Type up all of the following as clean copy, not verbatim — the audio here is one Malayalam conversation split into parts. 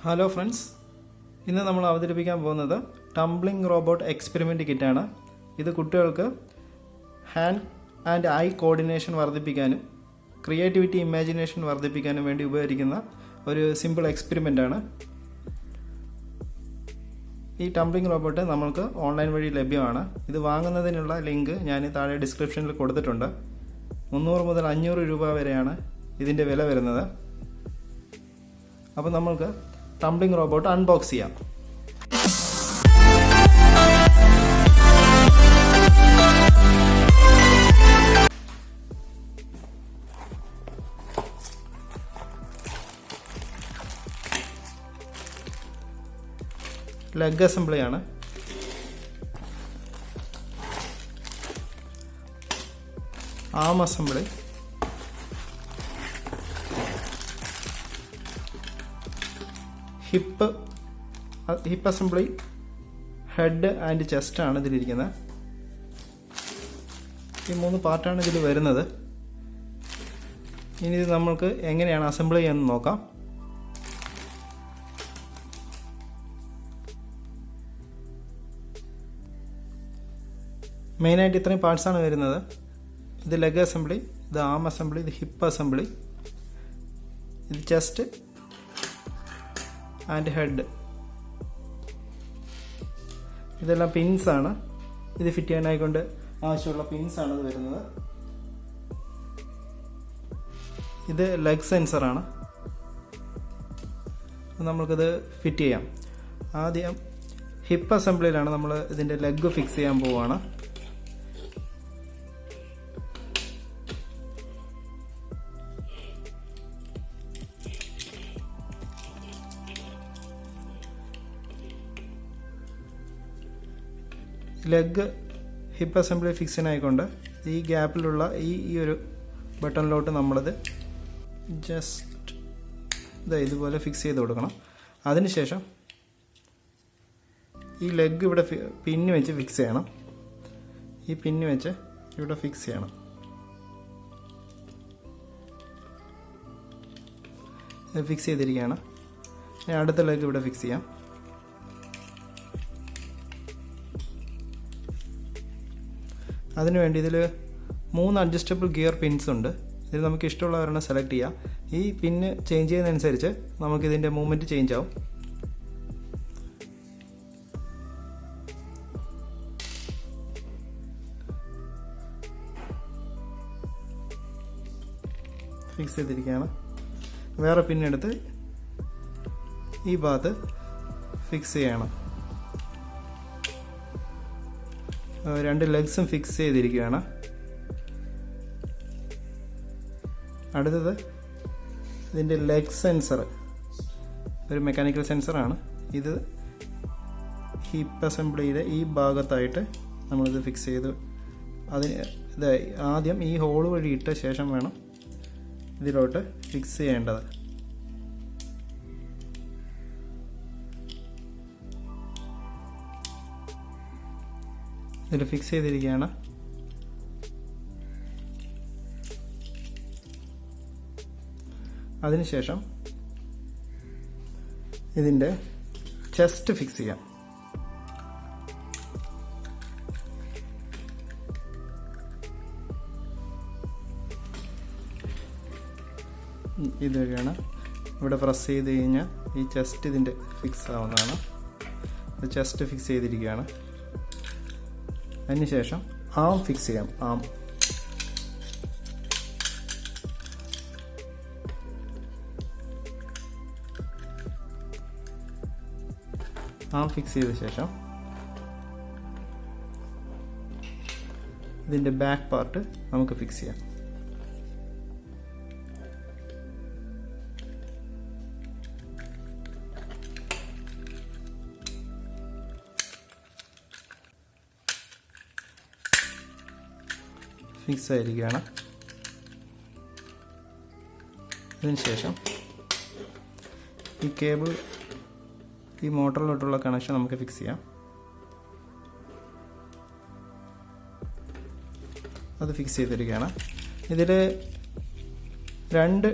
ഹലോ ഫ്രണ്ട്സ്, ഇന്ന് നമ്മൾ അവതരിപ്പിക്കാൻ പോകുന്നത് ടംബ്ലിംഗ് റോബോട്ട് എക്സ്പെരിമെൻ്റ് കിറ്റാണ്. ഇത് കുട്ടികൾക്ക് ഹാൻഡ് ആൻഡ് ഐ കോർഡിനേഷൻ വർദ്ധിപ്പിക്കാനും ക്രിയേറ്റിവിറ്റി ഇമാജിനേഷൻ വർദ്ധിപ്പിക്കാനും വേണ്ടി ഉപകരിക്കുന്ന ഒരു സിമ്പിൾ എക്സ്പെരിമെൻ്റാണ്. ഈ ടംബ്ലിംഗ് റോബോട്ട് നമ്മൾക്ക് ഓൺലൈൻ വഴി ലഭ്യമാണ്. ഇത് വാങ്ങുന്നതിനുള്ള ലിങ്ക് ഞാൻ താഴെ ഡിസ്ക്രിപ്ഷനിൽ കൊടുത്തിട്ടുണ്ട്. 300 മുതൽ 500 രൂപ വരെയാണ് ഇതിൻ്റെ വില വരുന്നത്. അപ്പോൾ നമ്മൾക്ക് ടംബ്ലിംഗ് റോബോട്ട് അൺബോക്സ് ചെയ്യാം. ലെഗ് അസംബ്ലിയാണ്. Arm assembly, hip assembly, head and chest ആണ് ഇതിലിരിക്കുന്നത്. ഈ 3 പാർട്ടാണ് ഇതിൽ വരുന്നത്. ഇനി ഇത് നമ്മൾക്ക് എങ്ങനെയാണ് അസംബിൾ ചെയ്യാമെന്ന് നോക്കാം. മെയിനായിട്ട് ഇത്രയും പാർട്സാണ് വരുന്നത്. ഇത് ലെഗ് അസംബ്ലി, ഇത് ആം അസംബ്ലി, ഇത് ഹിപ്പ് അസംബ്ലി, ഇത് ചെസ്റ്റ് ആൻഡ് ഹെഡ്. ഇതെല്ലാം പിൻസാണ്. ഇത് ഫിറ്റ് ചെയ്യാനായിക്കൊണ്ട് ആവശ്യമുള്ള പിൻസാണ് ഇത് വരുന്നത്. ഇത് ലെഗ് സെൻസറാണ്. നമ്മൾക്കിത് ഫിറ്റ് ചെയ്യാം. ആദ്യം ഹിപ്പ് അസംബ്ലിയിലാണ് നമ്മൾ ഇതിൻ്റെ ലെഗ് ഫിക്സ് ചെയ്യാൻ പോവുകയാണ്. ലെഗ് ഹിപ്പ് അസംബ്ലി ഫിക്സ് ചെയ്യാനായിക്കൊണ്ട് ഈ ഗ്യാപ്പിലുള്ള ഈ ഒരു ബട്ടണിലോട്ട് നമ്മളത് ജസ്റ്റ് ഇതുപോലെ ഫിക്സ് ചെയ്ത് കൊടുക്കണം. അതിനുശേഷം ഈ ലെഗ് ഇവിടെ പിന്ന് വെച്ച് ഫിക്സ് ചെയ്യണം. ഈ പിന്ന് വെച്ച് ഇവിടെ ഫിക്സ് ചെയ്യണം. ഇത് ഫിക്സ് ചെയ്തിരിക്കുകയാണ്. അടുത്ത ലെഗ് ഇവിടെ ഫിക്സ് ചെയ്യാം. അതിനുവേണ്ടി ഇതിൽ 3 അഡ്ജസ്റ്റബിൾ ഗിയർ പിൻസ് ഉണ്ട്. ഇതിൽ നമുക്ക് ഇഷ്ടമുള്ള ഒരെണ്ണം സെലക്ട് ചെയ്യാം. ഈ പിന്ന് ചേഞ്ച് ചെയ്യുന്നതനുസരിച്ച് നമുക്കിതിൻ്റെ മൂവ്മെൻറ്റ് ചേഞ്ച് ആവും. ഫിക്സ് ചെയ്തിരിക്കുകയാണ്. വേറെ പിന്നെടുത്ത് ഈ ഭാഗത്ത് ഫിക്സ് ചെയ്യണം. 2 ലെഗ്സും ഫിക്സ് ചെയ്തിരിക്കുകയാണ്. അടുത്തത് ഇതിൻ്റെ ലെഗ് സെൻസർ, ഒരു മെക്കാനിക്കൽ സെൻസറാണ്. ഇത് ഹിപ്പ് അസംബ്ലിയുടെ ഈ ഭാഗത്തായിട്ട് നമ്മളിത് ഫിക്സ് ചെയ്ത് ഇത് ആദ്യം ഈ ഹോൾ വഴി ഇട്ട ശേഷം വേണം ഇതിലോട്ട് ഫിക്സ് ചെയ്യേണ്ടത്. ഇതിൽ ഫിക്സ് ചെയ്തിരിക്കുകയാണ്. അതിനുശേഷം ഇതിൻ്റെ ചെസ്റ്റ് ഫിക്സ് ചെയ്യാം. ഇതുവഴിയാണ്. ഇവിടെ പ്രസ് ചെയ്ത് കഴിഞ്ഞാൽ ഈ ചെസ്റ്റ് ഇതിൻ്റെ ഫിക്സ് ആവുന്നതാണ്. ചെസ്റ്റ് ഫിക്സ് ചെയ്തിരിക്കുകയാണ്. അതിനുശേഷം ആം ഫിക്സ് ചെയ്യാം. ആം ഫിക്സ് ചെയ്ത ശേഷം ഇതിൻ്റെ ബാക്ക് പാർട്ട് നമുക്ക് ഫിക്സ് ചെയ്യാം. ഫിക്സ് ആയിരിക്കുകയാണ്. അതിനുശേഷം ഈ കേബിൾ ഈ മോട്ടറിലോട്ടുള്ള കണക്ഷൻ നമുക്ക് ഫിക്സ് ചെയ്യാം. അത് ഫിക്സ് ചെയ്തിരിക്കുകയാണ്. ഇതിൽ 2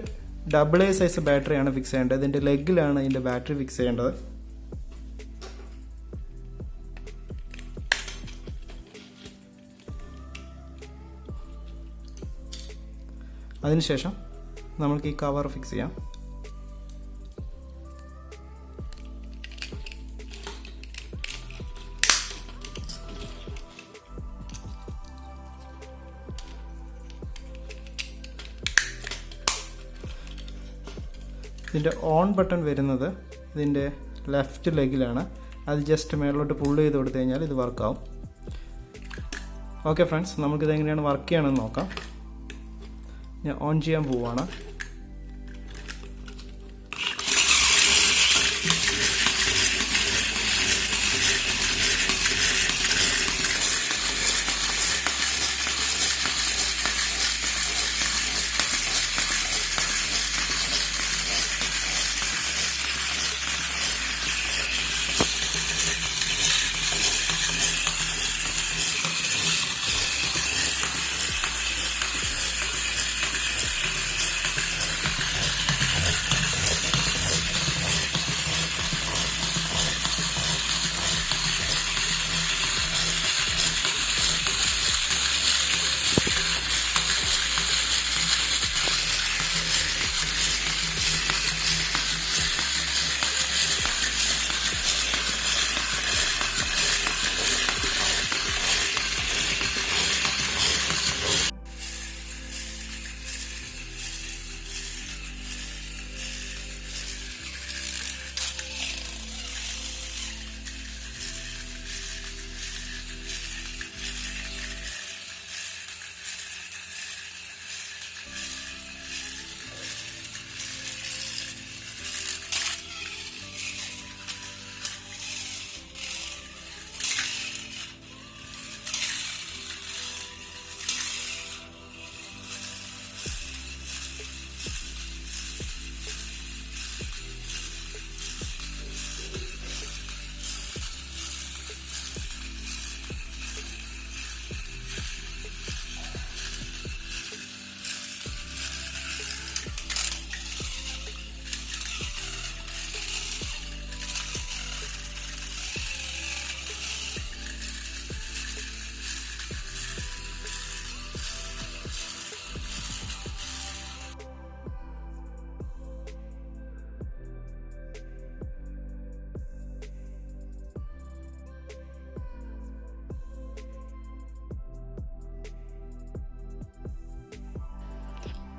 AA സൈസ് ബാറ്ററിയാണ് ഫിക്സ് ചെയ്യേണ്ടത്. ഇതിൻ്റെ ലെഗിലാണ് ഇതിൻ്റെ ബാറ്ററി ഫിക്സ് ചെയ്യേണ്ടത്. അതിനുശേഷം നമുക്ക് ഈ കവർ ഫിക്സ് ചെയ്യാം. ഇതിൻ്റെ ഓൺ ബട്ടൺ വരുന്നത് ഇതിൻ്റെ ലെഫ്റ്റ് ലെഗിലാണ്. അത് ജസ്റ്റ് മേളിലോട്ട് പുള്ള് ചെയ്ത് കൊടുത്തു കഴിഞ്ഞാൽ ഇത് വർക്കാവും. ഓക്കെ ഫ്രണ്ട്സ്, നമുക്കിത് എങ്ങനെയാണ് വർക്ക് ചെയ്യണമെന്ന് നോക്കാം. ഞാൻ ഓൺ ചെയ്യാൻ പോവുകയാണ്.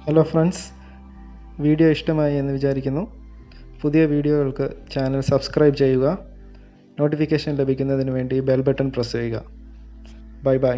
ഹലോ ഫ്രണ്ട്സ്, വീഡിയോ ഇഷ്ടമായി എന്ന് വിചാരിക്കുന്നു. പുതിയ വീഡിയോകൾക്ക് ചാനൽ സബ്സ്ക്രൈബ് ചെയ്യുക. നോട്ടിഫിക്കേഷൻ ലഭിക്കുന്നതിന് വേണ്ടി ബെൽ ബട്ടൺ പ്രസ് ചെയ്യുക. Bye bye.